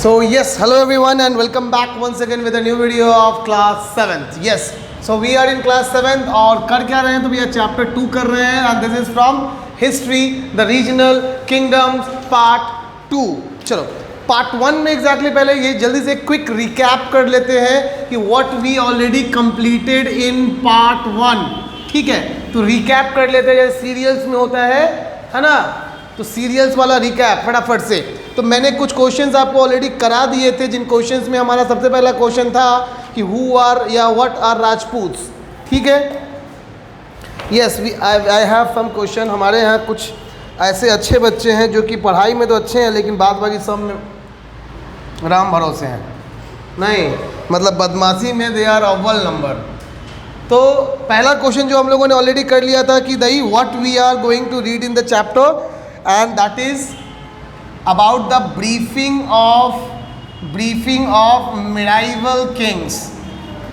So yes, hello everyone and welcome back once again with a new video of class 7th. Yes, so we are in class 7th और कर क्या रहे हैं तो भैया chapter 2 कर रहे हैं and this is from history the regional kingdoms part 2. चलो पार्ट 1 में एग्जैक्टली पहले ये जल्दी से क्विक रिकैप कर लेते हैं कि what we already completed in part 1. ठीक है, तो रिकैप कर लेते हैं जैसे सीरियल्स में होता है ना, तो सीरियल्स वाला रिकैप फटाफट से. तो मैंने कुछ क्वेश्चंस आपको ऑलरेडी करा दिए थे, जिन क्वेश्चंस में हमारा सबसे पहला क्वेश्चन था कि हु आर या व्हाट आर राजपूत्स. ठीक है, yes I have some question. हमारे यहाँ कुछ ऐसे अच्छे बच्चे हैं जो कि पढ़ाई में तो अच्छे हैं लेकिन बाद बाकी सब में राम भरोसे हैं, नहीं मतलब बदमाशी में दे आर अव्वल नंबर. तो पहला क्वेश्चन जो हम लोगों ने ऑलरेडी कर लिया था कि दही what we are going to read in the chapter and that is about the briefing of medieval kings.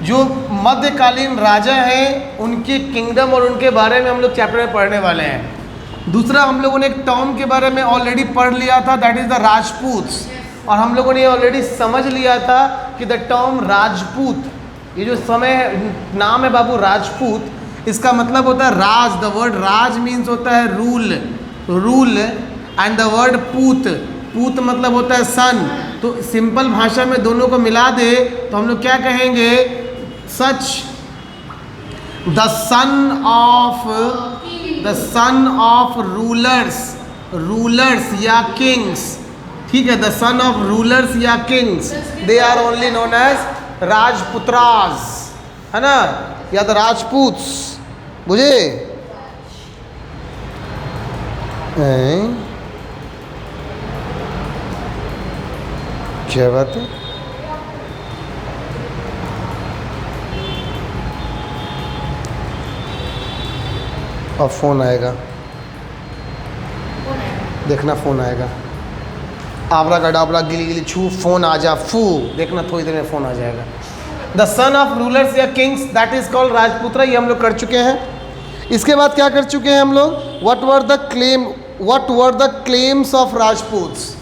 जो मध्यकालीन राजा हैं उनके किंगडम और उनके बारे में हम लोग चैप्टर में पढ़ने वाले हैं. दूसरा हम लोगों ने एक टर्म के बारे में ऑलरेडी पढ़ लिया था, दैट इज़ द राजपूत्स. और हम लोगों ने ऑलरेडी समझ लिया था कि द टर्म राजपूत, ये जो समय नाम है बाबू राजपूत, इसका मतलब होता है राज. द वर्ड राज मीन्स होता है रूल एंड द वर्ड पूत मतलब होता है सन. तो सिंपल भाषा में दोनों को मिला दे तो हम लोग क्या कहेंगे, सच द सन ऑफ रूलर्स या किंग्स. ठीक है, द सन ऑफ रूलर्स या kings they are only known as Rajputras, है ना, या द राजपूत्स. बुझे? क्या बात है? और फोन आएगा, देखना फोन आएगा. आवरा गडाबरा गिली गिली छू फोन आ जा फू, देखना थोड़ी देर में फोन आ जाएगा. द सन ऑफ रूलर्स या किंग्स दैट इज कॉल्ड राजपुत्र. ये हम लोग कर चुके हैं. इसके बाद क्या कर चुके हैं हम लोग, what were the claims of Rajputs.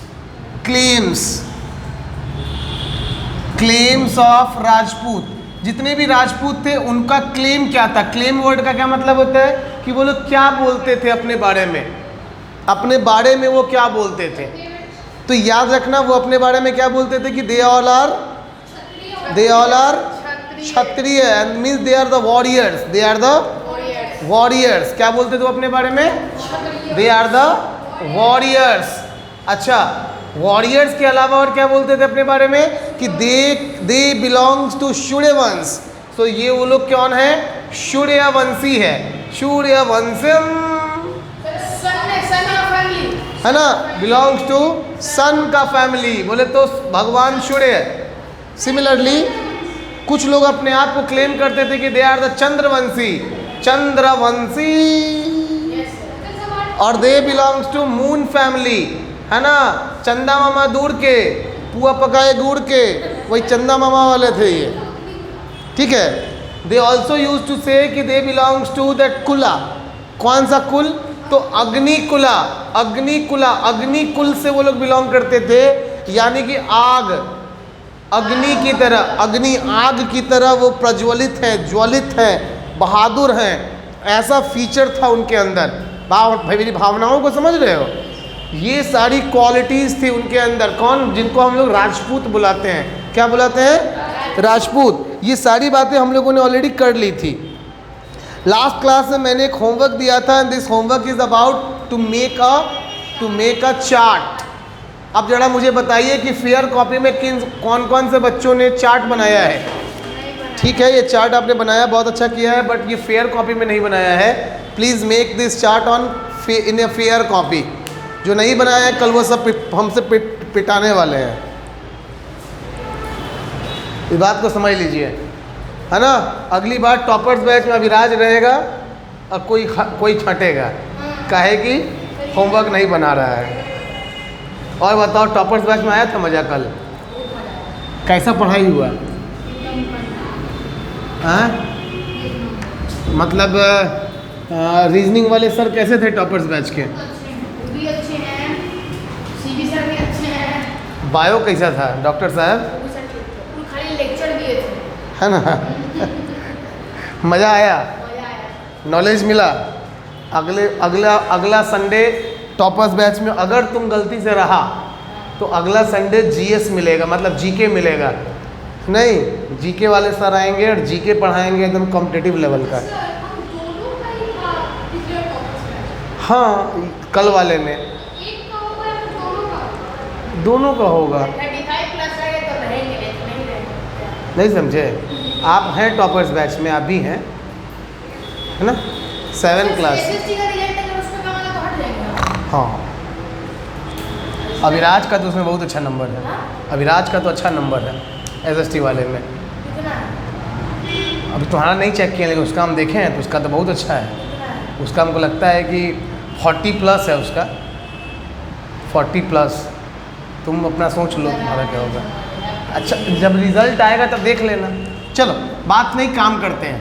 Claims of Rajput, जितने भी राजपूत थे उनका क्लेम क्या था. क्लेम वर्ड का क्या मतलब होता है कि वो लोग क्या बोलते थे अपने बारे में वो क्या बोलते थे. तो याद रखना वो अपने बारे में क्या बोलते थे कि they all are Kshatriya and means they are the warriors. क्या बोलते थे वो अपने बारे में, दे आर द वॉरियर्स. अच्छा, वॉरियर्स के अलावा और क्या बोलते थे अपने बारे में कि दे बिलोंग्स टू शूर्यवंश. तो ये वो लोग कौन है, शूर्यवंशी है. शूर्यवंशम है ना, बिलोंग्स टू सन का फैमिली, बोले तो भगवान सूर्य. सिमिलरली कुछ लोग अपने आप को क्लेम करते थे कि दे आर द चंद्रवंशी और they belongs to moon family, है ना. चंदा मामा दूर के, पुआ पकाए गुड़ के, वही चंदा मामा वाले थे ये. ठीक है, दे ऑल्सो यूज टू से कि दे बिलोंग्स टू दैट कुला. कौन सा कुल, तो अग्निकुल से वो लोग बिलोंग करते थे. यानी कि आग आग की तरह वो प्रज्वलित है, ज्वलित है, बहादुर हैं. ऐसा फीचर था उनके अंदर. भाई मेरी भावनाओं को समझ रहे हो, ये सारी क्वालिटीज़ थी उनके अंदर. कौन, जिनको हम लोग राजपूत बुलाते हैं. क्या बुलाते हैं, राजपूत. ये सारी बातें हम लोगों ने ऑलरेडी कर ली थी. लास्ट क्लास में मैंने एक होमवर्क दिया था and this homework is about to make a chart. अब जरा मुझे बताइए कि फेयर कॉपी में कौन से बच्चों ने चार्ट बनाया है. ठीक है, ये चार्ट आपने बनाया, बहुत अच्छा किया है, बट ये फेयर कॉपी में नहीं बनाया है. Please make this chart in a fair copy. जो नहीं बनाया है कल वो सब हमसे पिटाने वाले हैं. इस बात को समझ लीजिए, है ना. अगली बार टॉपर्स बैच में अभिराज रहेगा और कोई छटेगा, काहे कि होमवर्क नहीं बना रहा है. और बताओ, टॉपर्स बैच में आया था मजा कल, कैसा पढ़ाई हुआ. हाँ, मतलब रीजनिंग वाले सर कैसे थे टॉपर्स बैच के? बायो कैसा था डॉक्टर साहब? खाली लेक्चर दिए थे, है ना? मज़ा आया, नॉलेज मिला। अगला संडे टॉपर्स बैच में अगर तुम गलती से रहा तो अगला संडे जीएस मिलेगा, मतलब जीके मिलेगा। नहीं, जीके वाले सर आएंगे और जीके पढ़ाएंगे एकदम कॉम्पिटिटिव लेवल का। हाँ, कल वाले में दोनों का होगा। नहीं समझे? आप हैं टॉपर्स बैच में, आप भी हैं, है ना? 7 क्लास। हाँ, अभिराज का तो उसमें बहुत अच्छा नंबर है। अभिराज का तो अच्छा नंबर है एसएसटी वाले में। अभी तुम्हारा नहीं चेक किया, लेकिन उसका हम देखे हैं तो उसका तो बहुत अच्छा है। उसका हमको लगता है कि 40+ है उसका, 40+। तुम अपना सोच लो तुम्हारा क्या होगा। अच्छा, जब रिजल्ट आएगा तब देख लेना। चलो बात नहीं, काम करते हैं।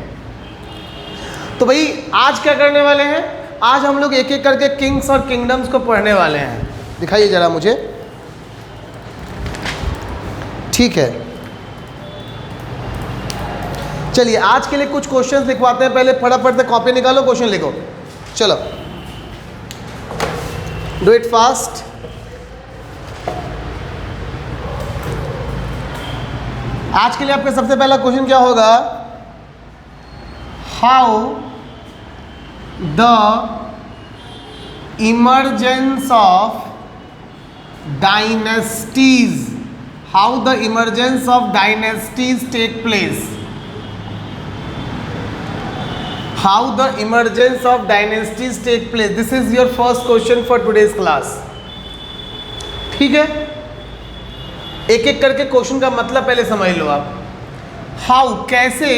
तो भाई आज क्या करने वाले हैं? आज हम लोग एक एक करके किंग्स और किंगडम्स को पढ़ने वाले हैं। दिखाइए जरा मुझे, ठीक है? चलिए आज के लिए कुछ क्वेश्चंस लिखवाते हैं। पहले फटाफट से कॉपी निकालो, क्वेश्चन लिखो। चलो, डू इट फास्ट। आज के लिए आपका सबसे पहला क्वेश्चन क्या होगा? How the emergence of dynasties, how the emergence of dynasties take place. How the emergence of dynasties take place, this is your first question for today's class. ठीक है, एक एक करके क्वेश्चन का मतलब पहले समझ लो आप। हाउ, कैसे।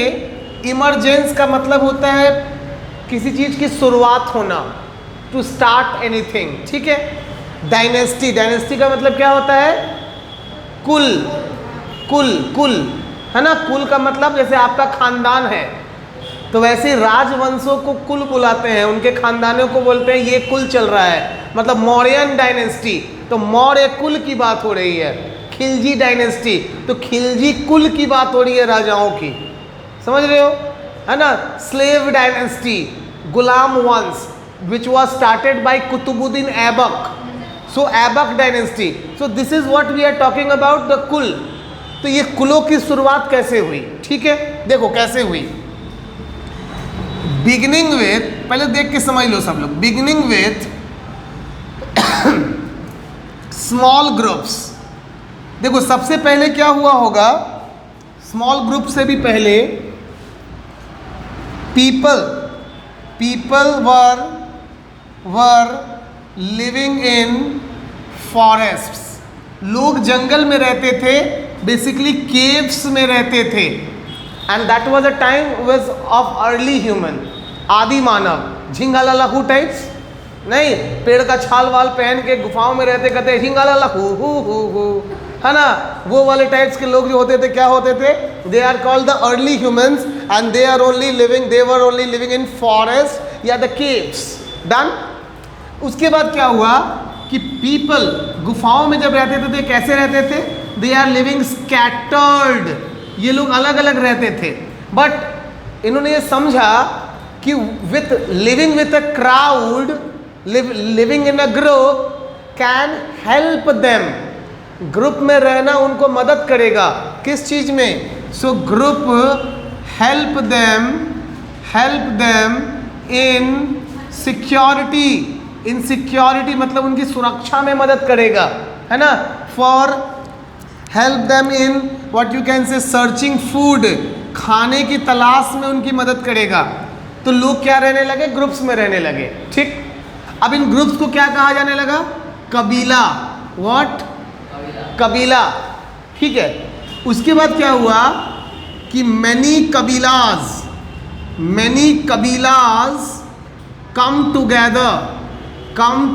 इमरजेंस का मतलब होता है किसी चीज की शुरुआत होना, टू स्टार्ट एनीथिंग। ठीक है। डायनेस्टी, डायनेस्टी का मतलब क्या होता है? कुल, कुल, कुल, है ना? कुल का मतलब जैसे आपका खानदान है तो वैसे राजवंशों को कुल बुलाते हैं, उनके खानदानों को बोलते हैं ये कुल चल रहा है, मतलब मौर्यन डायनेस्टी, तो मौर्य कुल की बात हो रही है। खिलजी डायनेस्टी, तो खिलजी कुल की बात हो रही है, राजाओं की। समझ रहे हो, है ना? स्लेव डायनेस्टी, गुलाम वंश, which was started by Qutubuddin Aibak, so Aibak dynasty. So this is what we are talking about, the कुल। तो ये कुलों की शुरुआत कैसे हुई? ठीक है, देखो कैसे हुई। बिगिनिंग विथ, पहले देख के समझ लो सब लोग। Beginning with small groups. देखो सबसे पहले क्या हुआ होगा, स्मॉल ग्रुप से भी पहले people were living in forests. लोग जंगल में रहते थे, बेसिकली केव्स में रहते थे। And that was a time was of early human, आदि मानव। झिंगालाला टाइप्स नहीं, पेड़ का छाल वाल पहन के गुफाओं में रहते, कहते झिंगालाला हु, है ना? वो वाले टाइप्स के लोग जो होते थे, क्या होते थे? They are called the early humans and they were only living in forest या द केव्स। डन। उसके बाद क्या हुआ कि पीपल गुफाओं में जब रहते थे तो कैसे रहते थे? दे आर लिविंग स्कैटर्ड, ये लोग अलग अलग रहते थे। बट इन्होंने ये समझा कि living with a crowd, living in a group can help them. Group में रहना उनको मदद करेगा। किस चीज में? So group help them in security. In security मतलब उनकी सुरक्षा में मदद करेगा, है ना? For help them in what you can say searching food, खाने की तलाश में उनकी मदद करेगा। तो लोग क्या रहने लगे? ग्रुप्स में रहने लगे। ठीक। अब इन ग्रुप्स को क्या कहा जाने लगा? कबीला। व्हाट? कबीला। ठीक है। उसके बाद क्या हुआ कि मैनी कबीलाज कम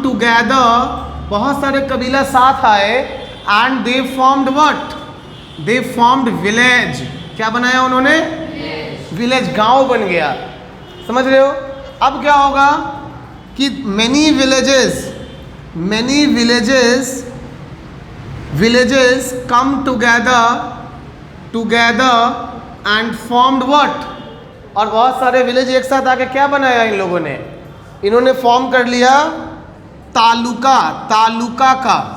टुगेदर, बहुत सारे कबीला साथ आए and they formed what? They formed village. क्या बनाया उन्होंने? विलेज, गांव बन गया। समझ रहे हो? अब क्या होगा कि many villages villages come together and formed what? और बहुत सारे विलेज एक साथ आके क्या बनाया इन लोगों ने? इन्होंने फॉर्म कर लिया तालुका का।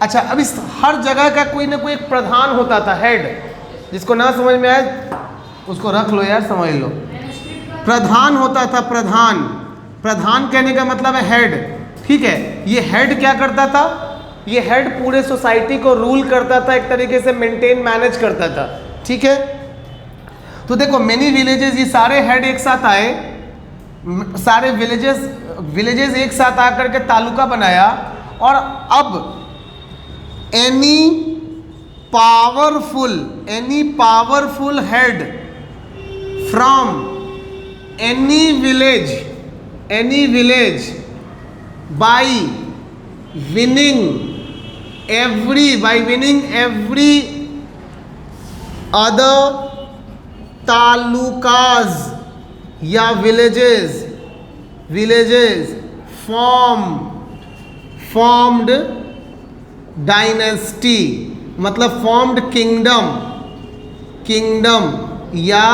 अच्छा, अब इस हर जगह का कोई ना कोई एक प्रधान होता था, हेड। जिसको ना समझ में आए उसको रख लो यार, समझ लो। प्रधान होता था, प्रधान कहने का मतलब है हेड, ठीक है। ये हेड क्या करता था? ये हेड पूरे सोसाइटी को रूल करता था, एक तरीके से मेंटेन मैनेज करता था, ठीक है। तो देखो मेनी विलेजेस, ये सारे हेड एक साथ आए, सारे विलेजेस एक साथ आकर के तालुका बनाया। और अब any powerful head from any village by winning every other talukas या villages formed dynasty, मतलब formed kingdom या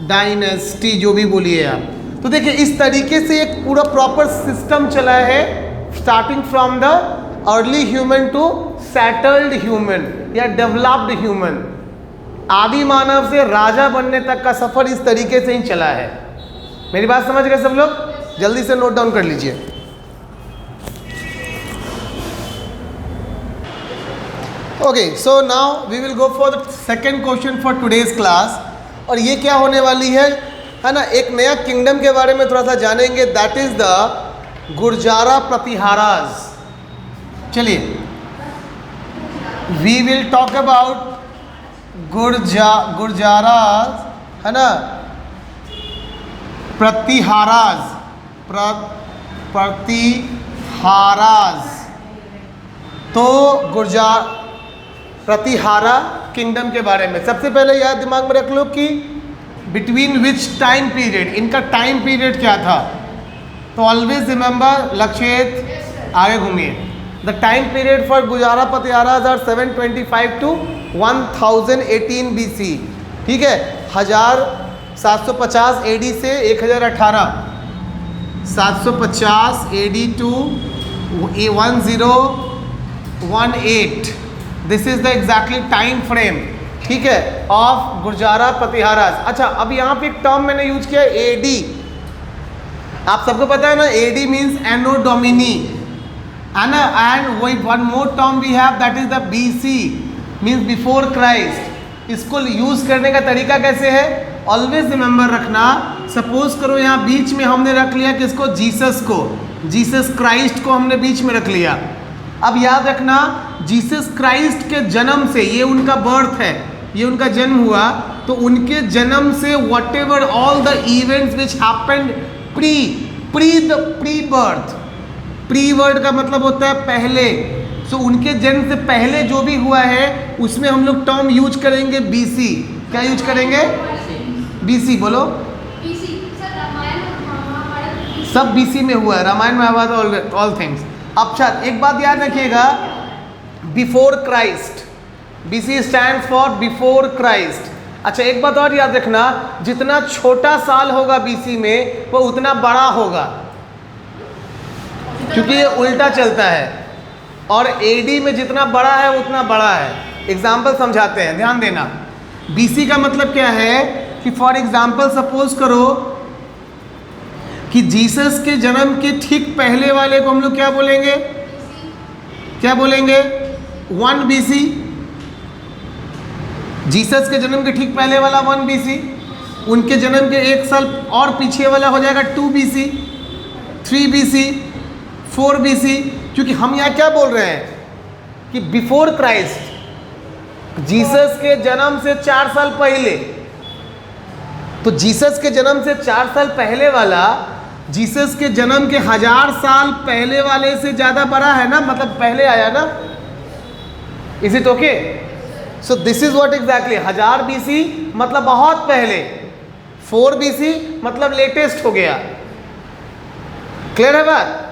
डायनेस्टी, जो भी बोलिए आप। तो देखिए इस तरीके से एक पूरा प्रॉपर सिस्टम चला है, starting from the early human to settled human या डेवलप्ड ह्यूमन। आदि मानव से राजा बनने तक का सफर इस तरीके से ही चला है। मेरी बात समझ गए सब लोग? जल्दी से नोट डाउन कर लीजिए। Okay, so now we will go for the second question for today's class. और ये क्या होने वाली है ना, एक नया किंगडम के बारे में थोड़ा सा जानेंगे, दैट इज द गुर्जारा प्रतिहाराज। चलिए, वी विल टॉक अबाउट गुर्जाराज, है ना, प्रतिहाराज। तो प्रतिहारा किंगडम के बारे में सबसे पहले याद दिमाग में रख लो कि बिटवीन विच टाइम पीरियड, इनका टाइम पीरियड क्या था। तो ऑलवेज रिमेंबर, लक्षित आगे घूमिए, the time period for Gurjara Pratiharas are 725 to 1018 BC, ठीक है। 1750 AD से 1018, 750 AD to 1018, this is the exactly time frame, ठीक है, ऑफ गुर्जारा प्रतिहाराज। अच्छा, अब यहाँ पे एक टर्म मैंने यूज किया AD। आप सबको पता है ना, AD मीन्स एनो डोमिनी, है ना। And one more term we have, that is the BC, means before Christ. इसको यूज करने का तरीका कैसे है? ऑलवेज रिमेंबर रखना, सपोज करो यहाँ बीच में हमने रख लिया किसको? जीसस क्राइस्ट को हमने बीच में रख लिया। अब याद रखना, जीसस क्राइस्ट के जन्म से, ये उनका बर्थ है, ये उनका जन्म हुआ, तो उनके जन्म से what ever all the events which happened pre birth, pre word का मतलब होता है पहले। सो उनके जन्म से पहले जो भी हुआ है उसमें हम लोग टर्म यूज करेंगे BC। क्या यूज करेंगे? BC, बोलो। सब BC में हुआ है, रामायण महाभारत ऑल थिंग्स। अच्छा, एक बात याद रखिएगा, before Christ, BC stands for before Christ. अच्छा, एक बात और याद रखना, जितना छोटा साल होगा BC में वो उतना बड़ा होगा, क्योंकि ये उल्टा चलता है। और AD में जितना बड़ा है उतना बड़ा है। एग्जाम्पल समझाते हैं, ध्यान देना। BC का मतलब क्या है कि फॉर एग्जाम्पल सपोज करो कि जीसस के जन्म के ठीक पहले वाले को हम लोग क्या बोलेंगे? 1 BC। जीसस के जन्म के ठीक पहले वाला 1 BC, उनके जन्म के एक साल और पीछे वाला हो जाएगा 2 BC, 3 BC, 4 BC। क्योंकि हम यहाँ क्या बोल रहे हैं कि बिफोर क्राइस्ट, जीसस के जन्म से 4 साल पहले। तो जीसस के जन्म से 4 साल पहले वाला जीसस के जन्म के 1000 साल पहले वाले से ज़्यादा बड़ा है ना, मतलब पहले आया ना। Is it okay? So this is what exactly 1000 BC मतलब बहुत पहले, 4 BC मतलब लेटेस्ट हो गया। क्लियर है बात?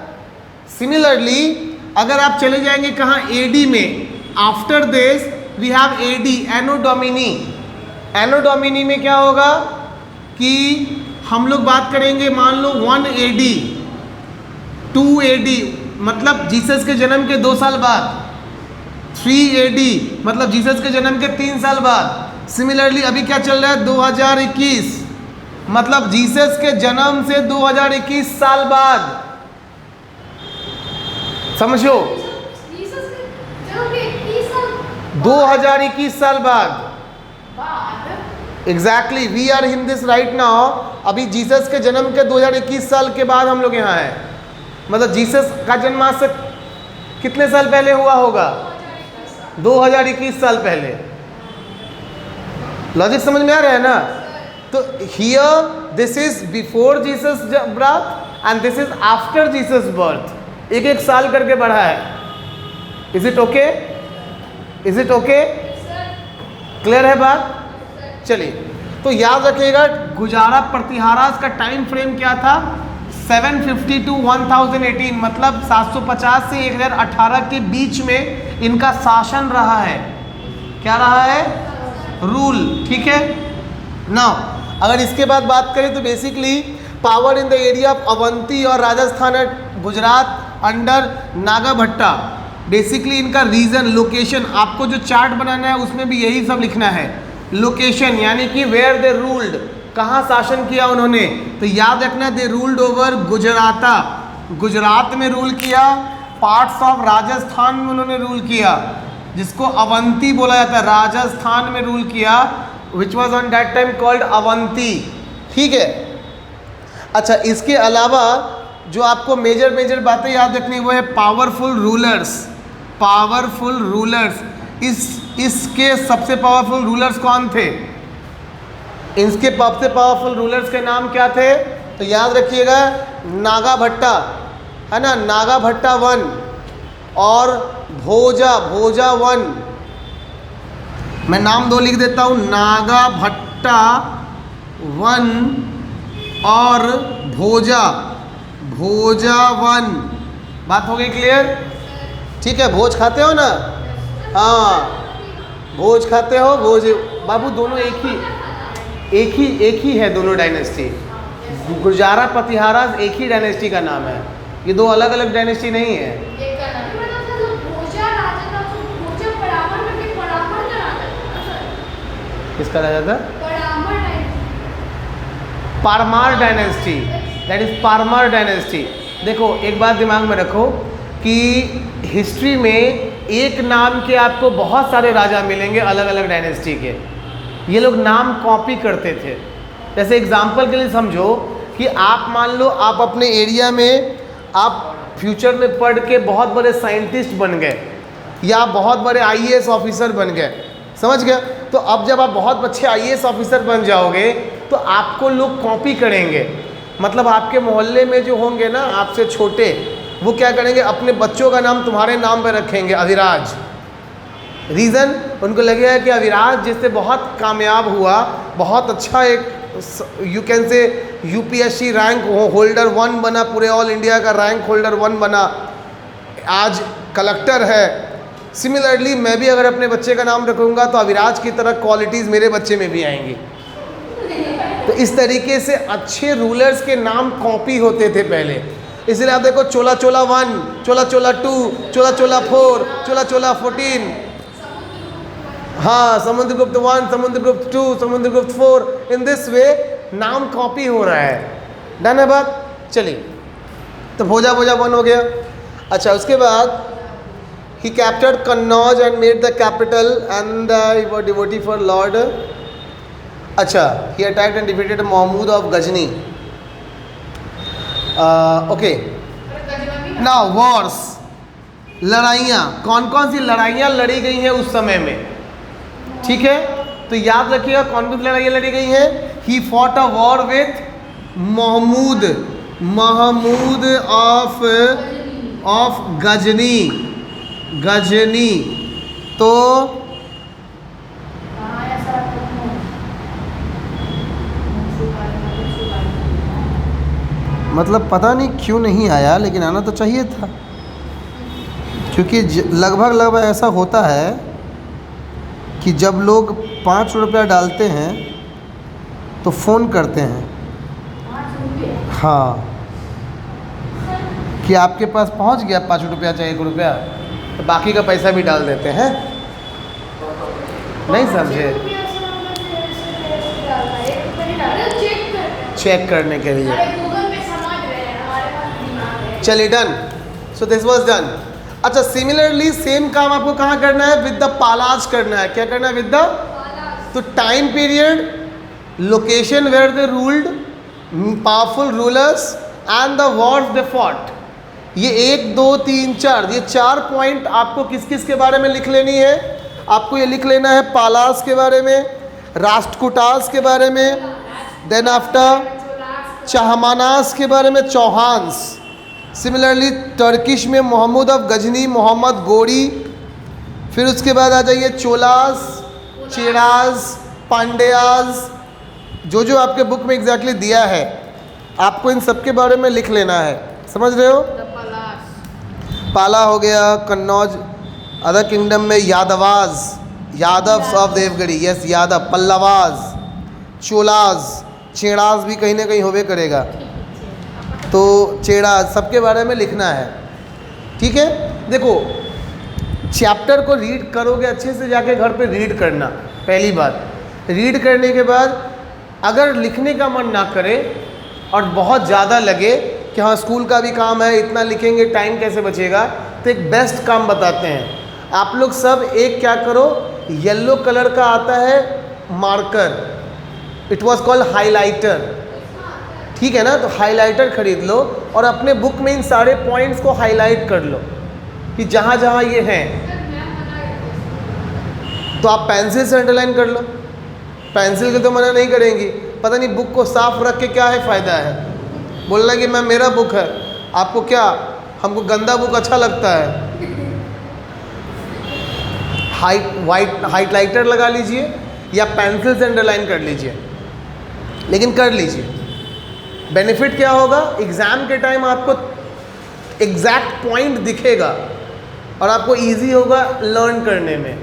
सिमिलरली अगर आप चले जाएंगे कहाँ? AD में, after this we have AD, anno domini. Anno domini में क्या होगा कि हम लोग बात करेंगे, मान लो 1 AD 2 AD मतलब जीसस के जन्म के 2 साल बाद, 3 AD मतलब जीसस के जन्म के 3 साल बाद। सिमिलरली अभी क्या चल रहा है 2021 मतलब जीसस के जन्म से 2021 साल बाद। समझो 2021 साल बाद exactly we are in this right now. अभी जीसस के जन्म के 2021 साल के बाद हम लोग यहाँ हैं। मतलब जीसस का जन्म आज से कितने साल पहले हुआ होगा? 2021 साल पहले। लॉजिक समझ में आ रहा है ना? तो here this is before Jesus birth and this is after Jesus birth. एक एक साल करके बढ़ा है। Is it okay? Is it okay? Clear है बात? चलिए, तो याद रखिएगा गुजारा प्रतिहारास का टाइम फ्रेम क्या था? 750 to 1018 मतलब 750 से 1018 के बीच में इनका शासन रहा है। क्या रहा है? रूल। ठीक है। नाउ अगर इसके बाद बात करें तो basically power in the area of Avanti और Rajasthan and Gujarat under Nagabhatta. Basically इनका रीजन, लोकेशन, आपको जो चार्ट बनाना है उसमें भी यही सब लिखना है। लोकेशन यानी कि वेयर दे रूल्ड, कहाँ शासन किया उन्होंने। तो याद रखना दे रूल्ड ओवर गुजराता, गुजरात में रूल किया। पार्ट्स ऑफ राजस्थान में उन्होंने रूल किया जिसको अवंती बोला जाता है। राजस्थान में रूल किया which was on that time called Avanti. ठीक है। अच्छा, इसके अलावा जो आपको मेजर बातें याद रखनी वो है पावरफुल रूलर्स। पावरफुल रूलर्स, इसके सबसे पावरफुल रूलर्स कौन थे? इसके सबसे पावरफुल रूलर्स के नाम क्या थे? तो याद रखिएगा नागाभट्टा, है ना, नागाभट्टा 1 और भोजा 1। मैं नाम 2 लिख देता हूँ, नागाभट्टा 1 और भोजा 1। बात हो गई क्लियर? ठीक है। भोज खाते हो ना? हाँ, भोज खाते हो। भोज बाबू दोनों एक ही है, दोनों डायनेस्टी। गुजारा प्रतिहारा एक ही डायनेस्टी का नाम है, ये 2 अलग अलग डायनेस्टी नहीं है। किसका राजा था? पारमार डायनेस्टी, दैट इज पारमार डायनेस्टी। देखो एक बात दिमाग में रखो कि हिस्ट्री में एक नाम के आपको बहुत सारे राजा मिलेंगे अलग अलग डायनेस्टी के। ये लोग नाम कॉपी करते थे। जैसे एग्जाम्पल के लिए समझो कि आप मान लो आप अपने एरिया में आप फ्यूचर में पढ़ के बहुत बड़े साइंटिस्ट बन गए या बहुत बड़े IAS ऑफिसर बन गए, समझ गए? तो अब जब आप बहुत अच्छे IAS ऑफिसर बन जाओगे तो आपको लोग कॉपी करेंगे। मतलब आपके मोहल्ले में जो होंगे ना आपसे छोटे, वो क्या करेंगे, अपने बच्चों का नाम तुम्हारे नाम पर रखेंगे, अविराज। रीज़न उनको लगेगा कि अविराज जिससे बहुत कामयाब हुआ, बहुत अच्छा एक you can say UPSC rank holder 1 बना, पूरे ऑल इंडिया का रैंक होल्डर 1 बना, आज कलेक्टर है। सिमिलरली मैं भी अगर अपने बच्चे का नाम रखूँगा तो अविराज की तरह क्वालिटीज़ मेरे बच्चे में भी आएंगी। तो इस तरीके से अच्छे रूलर्स के नाम कॉपी होते थे पहले। इसलिए आप देखो चोला 1, चोला 2, चोला 4, चोला 14, हाँ, Samudragupta 1, Samudragupta 2, Samudragupta 4, in this way नाम कॉपी हो रहा है। डन है बात? चलिए, तो भोजा 1 हो गया। अच्छा, उसके बाद he captured Kannauj and made the capital and he was devotee for Lord। अच्छा, he attacked and defeated Mahmud of Ghazni। Okay, now Wars, लड़ाइयाँ, कौन कौन सी लड़ाइयाँ लड़ी गई हैं उस समय में? ठीक है, तो याद रखिएगा कौन कौन सी लड़ाइयाँ लड़ी गई हैं। He fought a war with Mahmud of Ghazni. तो मतलब पता नहीं क्यों नहीं आया, लेकिन आना तो चाहिए था। क्योंकि लगभग ऐसा होता है कि जब लोग 5 रुपया डालते हैं तो फ़ोन करते हैं, 5 रुपये। हाँ, कि आपके पास पहुंच गया 5 रुपया चाहे 1 रुपया, तो बाकी का पैसा भी डाल देते हैं। नहीं समझे? चेक करने के लिए। चलिए done. So this was done. अच्छा, सिमिलरली सेम काम आपको कहाँ करना है? विद द पालाज करना है। क्या करना है? विद द, तो time period, location where they ruled, powerful rulers and the wars they fought. ये 1 2 3 4 ये 4 पॉइंट आपको किस किस के बारे में लिख लेनी है? आपको ये लिख लेना है पालास के बारे में, राष्ट्रकूटास के बारे में, देन आफ्टर चाहमानास के बारे में, चौहान्स। सिमिलरली टर्किश में मोहम्मद ऑफ गजनी, मोहम्मद गोरी। फिर उसके बाद आ जाइए चोलास, चेराज, पांड्याज, जो आपके बुक में एग्जैक्टली दिया है आपको इन सब के बारे में लिख लेना है। समझ रहे हो? पाला हो गया, कन्नौज, अदर किंगडम में यादवाज, यादव्स ऑफ देवगढ़ी, यस यादव, पल्लवाज, चोलाज, चेड़ाज भी कहीं ना कहीं होवे करेगा, तो चेड़ाज, सबके बारे में लिखना है। ठीक है, देखो चैप्टर को रीड करोगे अच्छे से, जाके घर पे रीड करना। पहली बात, रीड करने के बाद अगर लिखने का मन ना करे और बहुत ज़्यादा लगे कि हाँ स्कूल का भी काम है, इतना लिखेंगे टाइम कैसे बचेगा, तो एक बेस्ट काम बताते हैं। आप लोग सब एक क्या करो, येलो कलर का आता है marker, it was called highlighter, ठीक है ना? तो हाइलाइटर खरीद लो और अपने बुक में इन सारे पॉइंट्स को हाईलाइट कर लो कि जहाँ जहाँ ये हैं। तो आप पेंसिल से अंडरलाइन कर लो, पेंसिल के तो मना नहीं करेंगी। पता नहीं बुक को साफ रख के क्या है फ़ायदा है, बोलना कि मैं मेरा बुक है, आपको क्या, हमको गंदा बुक अच्छा लगता है। हाइलाइटर लगा लीजिए या पेंसिल से अंडरलाइन कर लीजिए, लेकिन कर लीजिए। बेनिफिट क्या होगा? एग्ज़ाम के टाइम आपको एग्जैक्ट पॉइंट दिखेगा और आपको इजी होगा लर्न करने में।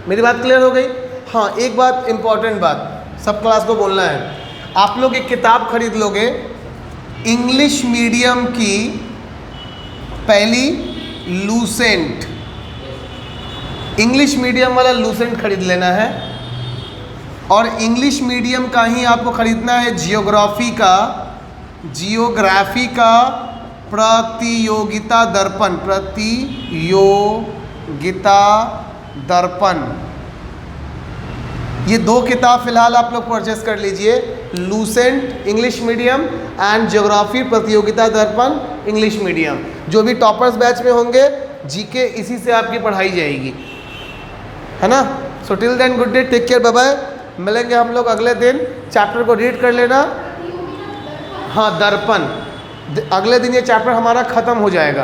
मेरी बात क्लियर हो गई? हाँ, एक बात इम्पॉर्टेंट बात सब क्लास को बोलना है, आप लोग एक किताब खरीद लोगे इंग्लिश मीडियम की, पहली लूसेंट, इंग्लिश मीडियम वाला लूसेंट खरीद लेना है। और इंग्लिश मीडियम का ही आपको खरीदना है जियोग्राफी का प्रतियोगिता दर्पण, प्रतियोगिता दर्पण। ये 2 किताब फिलहाल आप लोग परचेस कर लीजिए, Lucent English medium and geography प्रतियोगिता दर्पण इंग्लिश मीडियम। जो भी टॉपर्स बैच में होंगे जीके इसी से आपकी पढ़ाई जाएगी, है ना? So till then good day, take care, bye bye. मिलेंगे हम लोग अगले दिन, चैप्टर को रीड कर लेना। हाँ, दर्पण, अगले दिन ये चैप्टर हमारा ख़त्म हो जाएगा।